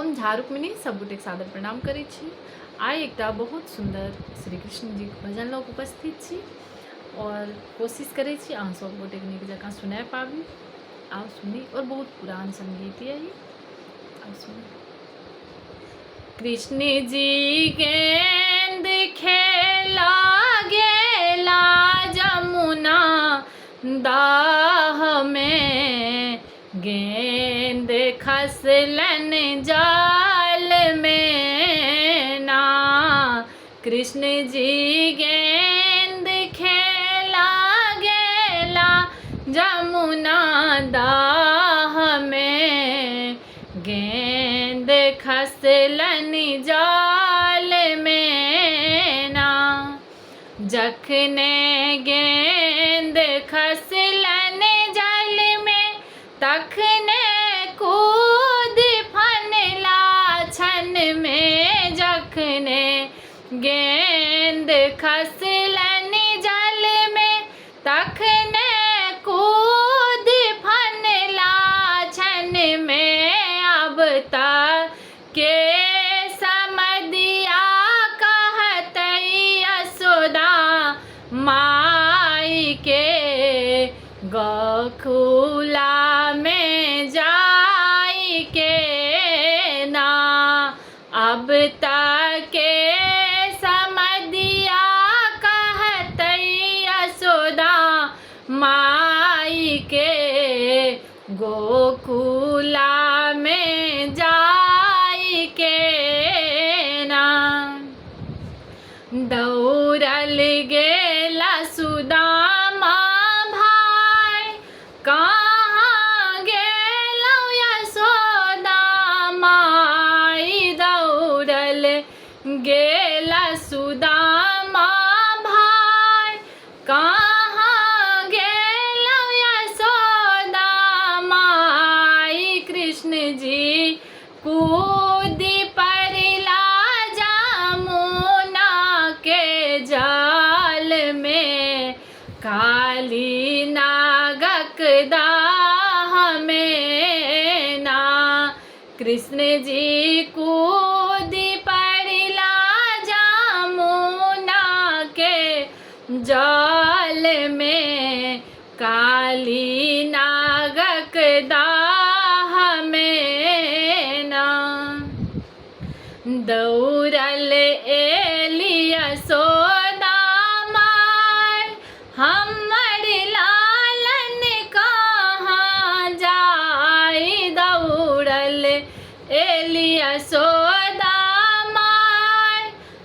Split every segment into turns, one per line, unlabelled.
हम झारुकमिनी सब गोटे सादर प्रणाम करै छी। आइ एकटा बहुत सुंदर श्री कृष्ण जी के भजन लग उपस्थित छी और कोशिश करै छी अहाँ सब गोटे नीक जकाँ सुना पाबी। आओ सुनी। और बहुत पुरान संगीत यही। आओ सुनी। कृष्ण जी गेंद खेला गेला जमुना दाह में, गेंद खसलन जाल में ना। कृष्ण जी गेंद खेला गेला जमुना दाह में, गेंद खसलन जाल में ना। जखने गेंद खसलन जल में, तखने कूद फनला छन में। जखने गेंद खसलन जल में, तखने कूद फनला छन में। अब तक के समदिया कहतई यशोदा माई के, गोकुला में जाई के ना। अब तक के समदिया कहतई यशोदा माई के, गोकुला में जाई के ना। दौड़ल गेला सुदामा भाई, कहाँ गेलौ यशोदा माई। दौड़ल गेला सुदामा भाई, कहाँ गेलौ यशोदा माई। कृष्ण जी कूदी पड़ला जमुना के जाल में, काली नागक दाह में ना। कृष्ण जी कूदी पड़ला जमुना के जाल में, काली नागक दाह में ना। दौड़ल एली यशोदा माई, हमर लालन कहाँ जाई। दौड़ल एली यशोदा माई,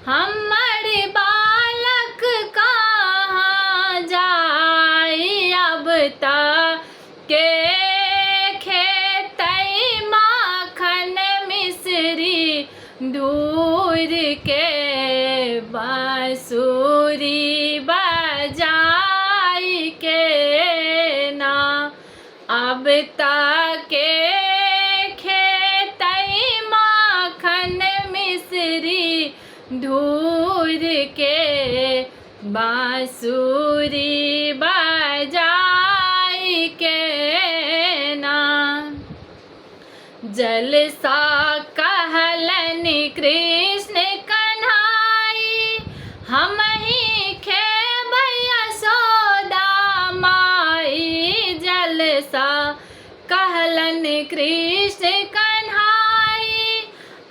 हमर बालक कहाँ जाई। अब तक के खेतई माखन मिश्री, दूर के बांसुरी बजाई के ना। अब तक के खेतई माखन मिश्री, दूर के बांसुरी बजाई के ना। जलसा कहलन कृष्ण कन्हाई, हम ही खेबै यशोदा माई। जलसा कहलन कृष्ण कन्हाई,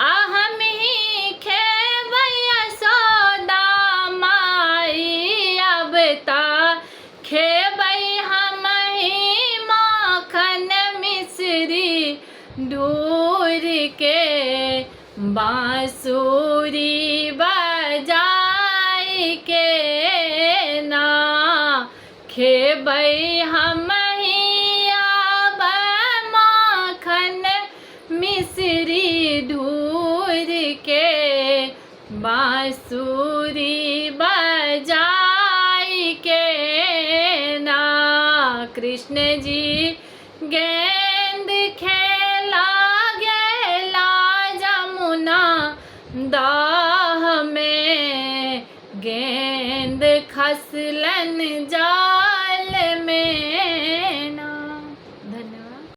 हम ही खेबै यशोदा माई। अब तक खेबै हम ही माखन मिश्री, दूर के बांसुरी बजाई के ना। खेबै हम ही आब माखन मिश्री, दूर के बांसुरी बजाई के ना। कृष्ण जी